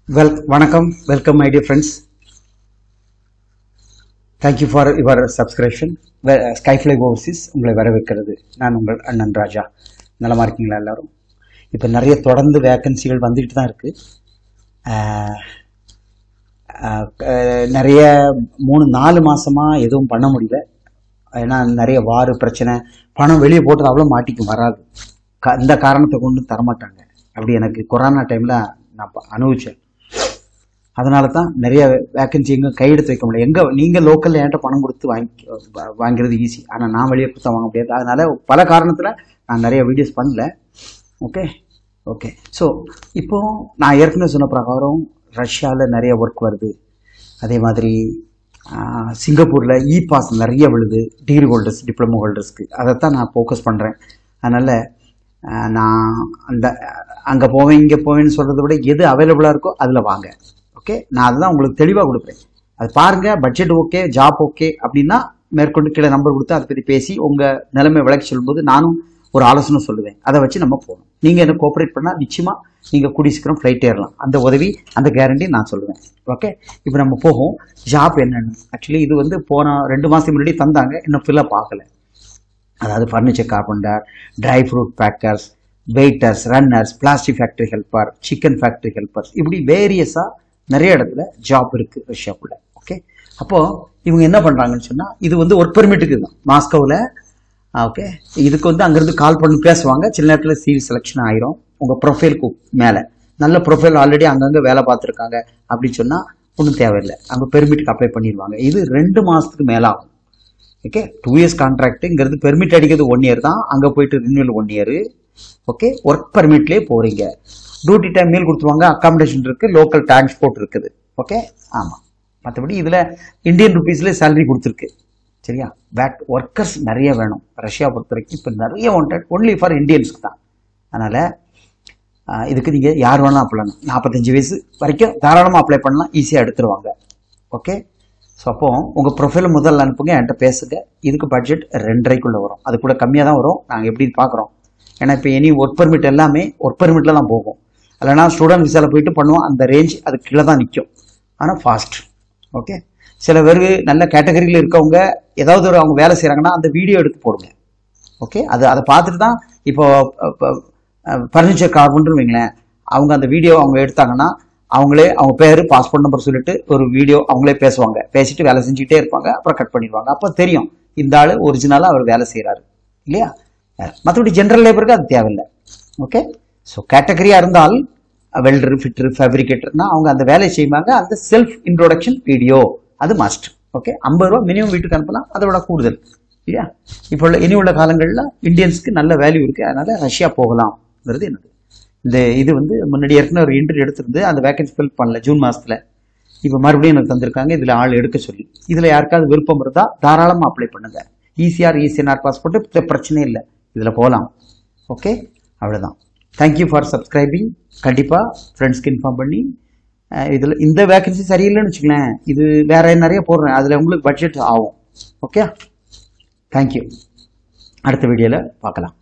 Welcome my dear friends. Thank you for your subscription. Skyfly Overseas உங்களை வரவேற்கிறது. நான் உங்கள் அண்ணன் ராஜா. நலமா இருக்கீங்களா எல்லாரும்? இப்போ நிறைய தொடர்ந்து வேகன்சிகள் வந்துட்டு தான் இருக்கு. நிறைய 3-4 மாசமா எதுவும் பண்ண முடியல. ஏன்னா நிறைய வாரு பிரச்சனை, பணம் வெளியே போட்டு அவ்வளோ மாட்டிக்கு வராது. இந்த காரணத்தை கொண்டு தரமாட்டாங்க. அப்படி எனக்கு கொரோனா டைம்ல நான் அனுபவிச்சேன். அதனால தான் நிறைய வேக்கன்சி எங்கே கையெடுத்து வைக்க முடியல. நீங்கள் லோக்கலில் என்கிட்ட பணம் கொடுத்து வாங்கிறது ஈஸி, ஆனால் நான் வெளியே கொடுத்தா வாங்க முடியாது. அதனால பல காரணத்தில் நான் நிறைய வீடியோஸ் பண்ணல. ஓகே ஸோ இப்போ நான் ஏற்கனவே சொன்ன பிரகாரம் ரஷ்யாவில் நிறைய ஒர்க் வருது. அதே மாதிரி சிங்கப்பூரில் பாஸ் நிறைய விழுது டிகிரி ஹோல்டர்ஸ், டிப்ளமோ ஹோல்டர்ஸ்க்கு. அதைத்தான் நான் ஃபோக்கஸ் பண்ணுறேன். அதனால் நான் அங்கே போவேன் இங்கே போவேன்னு சொல்கிறத விட எது அவைலபிளாக இருக்கோ அதில் வாங்க. ஓகே, நான் அதுதான் உங்களுக்கு தெளிவாக கொடுப்பேன். அது பாருங்கள், பட்ஜெட் ஓகே, ஜாப் ஓகே அப்படின்னா மேற்கொண்டு கீழே நம்பர் கொடுத்து அதை பற்றி பேசி உங்கள் நிலைமை விளக்கி சொல்லும்போது நானும் ஒரு ஆலோசனை சொல்லுவேன். அதை வச்சு நம்ம போகணும். நீங்கள் என்ன கோஆப்ரேட் பண்ணால் நிச்சயமாக நீங்கள் கூடி சீக்கிரம் ஃப்ளைட் ஏறலாம். அந்த உதவி, அந்த கேரண்டி நான் சொல்லுவேன். ஓகே, இப்போ நம்ம போகும் ஜாப் என்னென்னு. ஆக்சுவலி இது வந்து போன 2 மாதத்துக்கு முன்னாடி தந்தாங்க, இன்னும் ஃபில்லப் ஆகல. அதாவது furniture carpenter, dry fruit packers, waiters, runners, plastic factory helper, chicken factory helpers, இப்படி வேரியஸாக நிறைய இடத்துல ஜாப் இருக்கு ரஷ்யாக்குள்ள. ஓகே, அப்போ இவங்க என்ன பண்றாங்கன்னு சொன்னா, இது வந்து ஒர்க் பெர்மிட்டுக்கு தான் மாஸ்கோவில். ஓகே, இதுக்கு வந்து அங்கிருந்து கால் பண்ணி பேசுவாங்க. சில நேரத்தில் சீரியஸ் செலெக்ஷன் ஆயிரும். உங்க ப்ரொஃபைலுக்கு மேலே நல்ல ப்ரொஃபைல் ஆல்ரெடி அங்கங்கே வேலை பார்த்துருக்காங்க அப்படின்னு சொன்னா ஒன்றும் தேவையில்லை, அங்கே பெர்மிட்டுக்கு அப்ளை பண்ணிடுவாங்க. இது 2 மாசத்துக்கு மேலே ஆகும். ஓகே, 2 இயர்ஸ் கான்ட்ராக்டுங்கிறது, பெர்மிட் அடிக்கிறது 1 இயர் தான். அங்கே போயிட்டு ரினியூவல் 1 இயர். ஓகே, ஒர்க் பெர்மிட்லேயே போறீங்க. டியூட்டி டைம் மீல் கொடுத்துருவாங்க, அக்காமடேஷன் இருக்கு, லோக்கல் டிரான்ஸ்போர்ட் இருக்குது. ஓகே, ஆமாம். மற்றபடி இதில் இந்தியன் ருபீஸ்லேயே சேலரி கொடுத்துருக்கு. சரியா? ஒர்க்கர்ஸ் நிறைய வேணும் ரஷ்யா பொறுத்த வரைக்கும். இப்போ நிறைய வாண்டட் ஒன்லி ஃபார் இந்தியன்ஸ்க்கு தான். அதனால் இதுக்கு நீங்கள் யார் வேணாலும் அப்ளை பண்ணலாம். 45 வயசு வரைக்கும் தாராளமாக அப்ளை பண்ணலாம், ஈஸியாக எடுத்துருவாங்க. ஓகே, ஸோ அப்போ உங்கள் ப்ரொஃபைலை முதல்ல அனுப்புங்க, என்கிட்ட பேசுங்க. இதுக்கு பட்ஜெட் 2.5 வரும். அது கூட கம்மியாக தான் வரும். நாங்கள் எப்படி பார்க்குறோம். ஏன்னா இப்போ எனி ஒர்க் பெர்மிட் எல்லாமே ஒர்க் பெர்மிட்டில் தான் போகும். இல்லைனா ஸ்டூடெண்ட் விசாவில் போயிட்டு பண்ணுவோம். அந்த ரேஞ்ச் அது கீழே தான் நிற்கும், ஆனால் ஃபாஸ்ட். ஓகே, சில பேர் நல்ல கேட்டகரியில் இருக்கவங்க ஏதாவது ஒரு அவங்க வேலை செய்கிறாங்கன்னா அந்த வீடியோ எடுத்து போடுங்க. ஓகே, அதை பார்த்துட்டு தான் இப்போ ஃபர்னிச்சர் கார்பெண்டர்னு வைங்களேன், அவங்க அந்த வீடியோ அவங்க எடுத்தாங்கன்னா அவங்களே அவங்க பேர், பாஸ்போர்ட் நம்பர் சொல்லிட்டு ஒரு வீடியோ அவங்களே பேசுவாங்க. பேசிட்டு வேலை செஞ்சுக்கிட்டே இருப்பாங்க, அப்புறம் கட் பண்ணிடுவாங்க. அப்போ தெரியும் இந்த ஆள் ஒரிஜினலாக அவர் வேலை செய்கிறாரு இல்லையா. மற்றபடி ஜென்ரல் லேபருக்கு அது தேவையில்லை. ஓகே, ஸோ கேட்டகரியாக இருந்தால் வெல்டர், ஃபிட்டர், ஃபேப்ரிகேட்டர்னா அவங்க அந்த வேலையை செய்வாங்க. அந்த செல்ஃப் இன்ட்ரோடக்ஷன் வீடியோ அது மஸ்ட். ஓகே, 50 ரூபா மினிமம் வீட்டுக்கு அனுப்பலாம், அதை விட கூடுதல் இல்லையா. இப்போ இனி உள்ள காலங்களில் இந்தியன்ஸ்க்கு நல்ல வேல்யூ இருக்குது. அதனால ரஷ்யா போகலாம்ங்கிறது என்னது. இது வந்து முன்னாடி ஏற்கனவே ஒரு இன்டர்வியூ எடுத்திருந்து அந்த வேகன்சி ஃபில் பண்ணல ஜூன் மாதத்தில். இப்போ மறுபடியும் எனக்கு தந்திருக்காங்க, இதில் ஆள் எடுக்க சொல்லி. இதில் யாருக்காவது விருப்பம் இருந்தால் தாராளமாக அப்ளை பண்ணுங்க. ECR பாஸ்போர்ட்டு பிரச்சனை இல்லை, இதில் போகலாம். ஓகே, அவ்வளோதான். Thank you for subscribing. கண்டிப்பாக ஃப்ரெண்ட்ஸ்க்கு இன்ஃபார்ம் பண்ணி இதில் இந்த வேகன்சி சரியில்லைன்னு வச்சுக்கலேன், இது வேற நிறைய போடுறேன், அதில் உங்களுக்கு பட்ஜெட் ஆகும். Okay, thank you. அடுத்த வீடியோவில் பார்க்கலாம்.